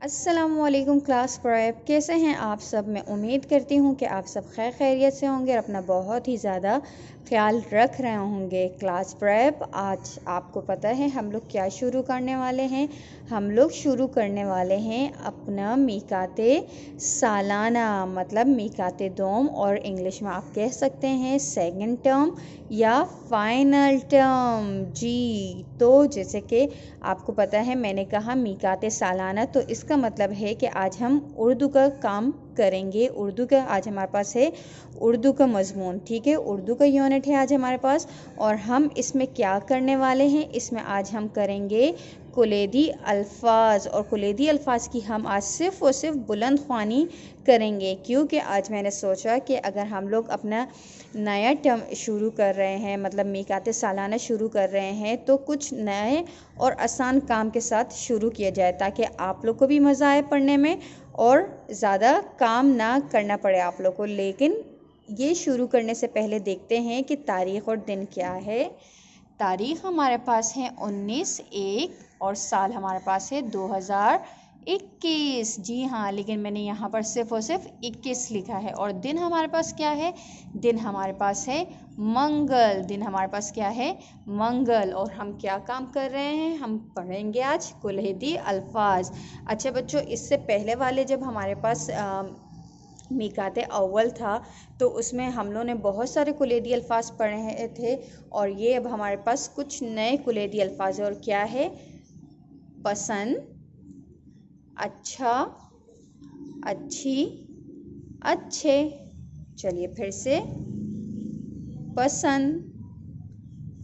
अस्सलामुअलैकुम class prep, कैसे हैं आप सब। मैं उम्मीद करती हूँ कि आप सब खैर खैरियत से होंगे और अपना बहुत ही ज़्यादा ख्याल रख रहे होंगे। क्लास प्रेप आज आपको पता है हम लोग क्या शुरू करने वाले हैं। हम लोग शुरू करने वाले हैं अपना मीकाते सालाना, मतलब मीकाते दोम, और इंग्लिश में आप कह सकते हैं सेकंड टर्म या फाइनल टर्म। जी, तो जैसे कि आपको पता है मैंने कहा मीकाते सालाना, तो इसका मतलब है कि आज हम उर्दू का काम करेंगे। उर्दू का आज हमारे पास है उर्दू का मजमून, ठीक है, उर्दू का यूनिट है आज हमारे पास। और हम इसमें क्या करने वाले हैं, इसमें आज हम करेंगे कुलैदी अल्फाज। और कुलैदी अल्फाज की हम आज सिर्फ़ और सिर्फ बुलंद ख्वानी करेंगे, क्योंकि आज मैंने सोचा कि अगर हम लोग अपना नया टर्म शुरू कर रहे हैं, मतलब मीकाते सालाना शुरू कर रहे हैं, तो कुछ नए और आसान काम के साथ शुरू किया जाए ताकि आप लोग को भी मज़ा आए पढ़ने में और ज़्यादा काम ना करना पड़े आप लोग को। लेकिन ये शुरू करने से पहले देखते हैं कि तारीख़ और दिन क्या है। तारीख़ हमारे पास है 19/1 और साल हमारे पास है 2021। जी हाँ, लेकिन मैंने यहाँ पर सिर्फ़ और सिर्फ 21 लिखा है। और दिन हमारे पास क्या है, दिन हमारे पास है मंगल। दिन हमारे पास क्या है, मंगल। और हम क्या काम कर रहे हैं, हम पढ़ेंगे आज कुलैदी अल्फाज। अच्छा बच्चों, इससे पहले वाले जब हमारे पास मीकाते अव्वल था तो उसमें हम लोगों ने बहुत सारे कुलैदी अल्फाज पढ़े थे, और ये अब हमारे पास कुछ नए कुलैदी अल्फाज है। और क्या है, पसंद, अच्छा, अच्छी, अच्छे। चलिए फिर से, पसंद,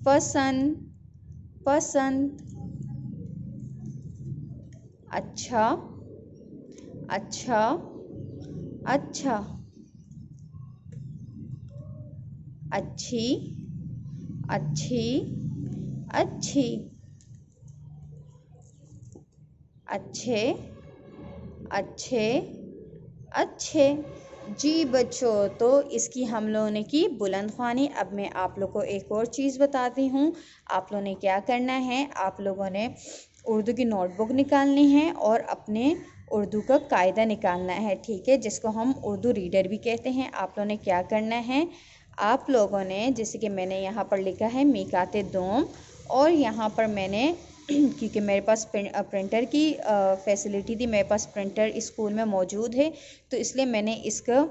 पसंद, पसंद, अच्छा, अच्छा, अच्छा, अच्छी, अच्छी, अच्छी, अच्छे, अच्छे, अच्छे। जी बच्चों, तो इसकी हम लोगों ने की बुलंद ख्वानी। अब मैं आप लोग को एक और चीज़ बताती हूँ। आप लोगों ने क्या करना है, आप लोगों ने उर्दू की नोटबुक निकालनी है और अपने उर्दू का कायदा निकालना है, ठीक है, जिसको हम उर्दू रीडर भी कहते हैं। आप लोगों ने क्या करना है, आप लोगों ने जैसे कि मैंने यहाँ पर लिखा है मीकाते दोम, और यहाँ पर मैंने क्योंकि मेरे पास प्रिंटर की फैसिलिटी थी, मेरे पास प्रिंटर स्कूल में मौजूद है, तो इसलिए मैंने इसका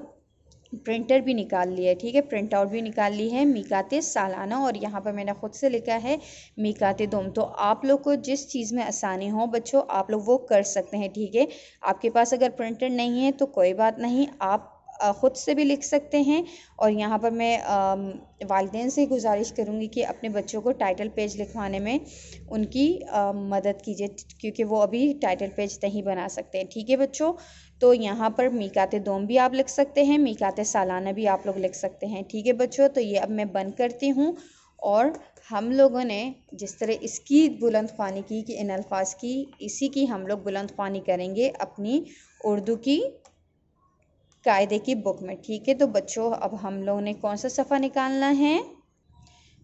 प्रिंटर भी निकाल लिया है, ठीक है, प्रिंट आउट भी निकाल ली है मीकाते सालाना। और यहाँ पर मैंने ख़ुद से लिखा है मीकाते दोम। तो आप लोग को जिस चीज़ में आसानी हो बच्चों, आप लोग वो कर सकते हैं, ठीक है। आपके पास अगर प्रिंटर नहीं है तो कोई बात नहीं, आप ख़ुद से भी लिख सकते हैं। और यहाँ पर मैं वालिदैन से गुजारिश करूँगी कि अपने बच्चों को टाइटल पेज लिखवाने में उनकी मदद कीजिए, क्योंकि वो अभी टाइटल पेज नहीं बना सकते हैं, ठीक है बच्चों। तो यहाँ पर मीकाते दोम भी आप लिख सकते हैं, मीकाते सालाना भी आप लोग लिख सकते हैं, ठीक है बच्चों। तो ये अब मैं बंद करती हूँ, और हम लोगों ने जिस तरह इसकी बुलंद ख्वानी की कि इन अल्फाज की, इसी की हम लोग बुलंद ख्वानी करेंगे अपनी उर्दू की कायदे की बुक में, ठीक है। तो बच्चों, अब हम लोगों ने कौन सा सफ़ा निकालना है,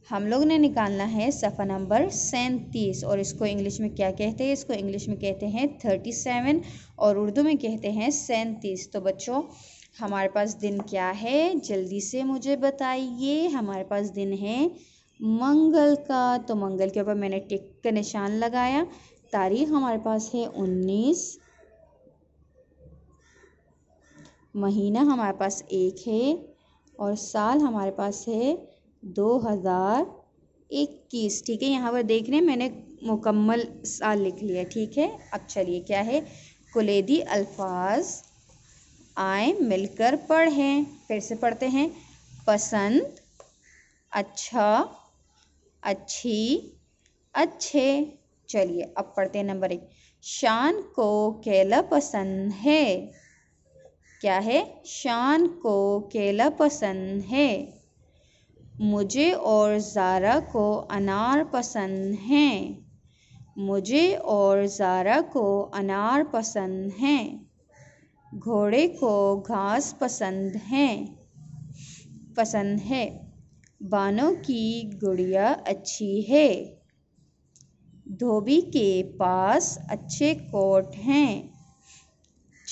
हम लोग ने निकालना है सफ़ा नंबर 37। और इसको इंग्लिश में क्या कहते हैं, इसको इंग्लिश में कहते हैं 37 और उर्दू में कहते हैं 37। तो बच्चों, हमारे पास दिन क्या है, जल्दी से मुझे बताइए। हमारे पास दिन है मंगल का, तो मंगल के ऊपर मैंने टिक का निशान लगाया। तारीख हमारे पास है 19, महीना हमारे पास 1 है, और साल हमारे पास है 2021, ठीक है। यहाँ पर देख रहे हैं मैंने मुकम्मल साल लिख लिया, ठीक है। अब चलिए, क्या है, कुलैदी अल्फाज आए मिलकर पढ़ें। फिर से पढ़ते हैं, पसंद, अच्छा, अच्छी, अच्छे। चलिए अब पढ़ते हैं नंबर 1, शान को केला पसंद है। क्या है, शान को केला पसंद है। मुझे और ज़ारा को अनार पसंद हैं। मुझे और ज़ारा को अनार पसंद हैं। घोड़े को घास पसंद है। बानों की गुड़िया अच्छी है। धोबी के पास अच्छे कोट हैं।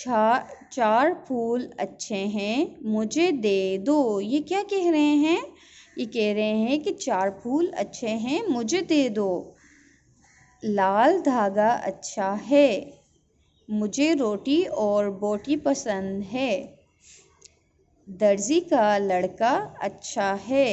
चार फूल अच्छे हैं, मुझे दे दो। ये क्या कह रहे हैं? ये कह रहे हैं कि 4 फूल अच्छे हैं, मुझे दे दो। लाल धागा अच्छा है, मुझे रोटी और बोटी पसंद है। दर्जी का लड़का अच्छा है।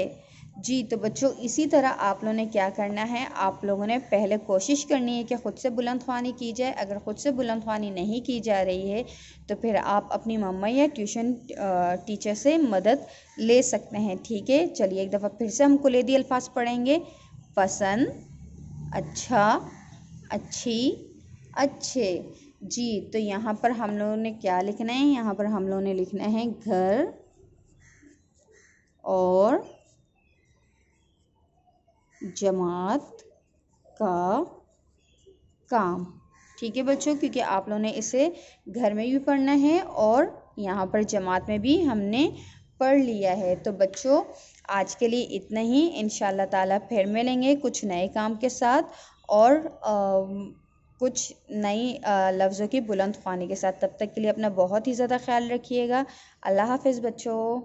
जी तो बच्चों, इसी तरह आप लोगों ने क्या करना है, आप लोगों ने पहले कोशिश करनी है कि ख़ुद से बुलंद ख्वानी की जाए। अगर ख़ुद से बुलंद ख्वानी नहीं की जा रही है तो फिर आप अपनी मम्मा या ट्यूशन टीचर से मदद ले सकते हैं। ठीक है, चलिए एक दफ़ा फिर से हम कुलैदी अल्फाज पढ़ेंगे। पसंद, अच्छा, अच्छी, अच्छे। जी तो यहाँ पर हम लोगों ने क्या लिखना है? यहाँ पर हम लोगों ने लिखना है घर और जमात का काम। ठीक है बच्चों, क्योंकि आप लोगों ने इसे घर में भी पढ़ना है और यहाँ पर जमात में भी हमने पढ़ लिया है। तो बच्चों, आज के लिए इतना ही। इंशाल्लाह ताला फिर मिलेंगे कुछ नए काम के साथ और कुछ नई लफ्ज़ों की बुलंद ख्वानी के साथ। तब तक के लिए अपना बहुत ही ज़्यादा ख्याल रखिएगा। अल्लाह हाफ़िज़ बच्चों।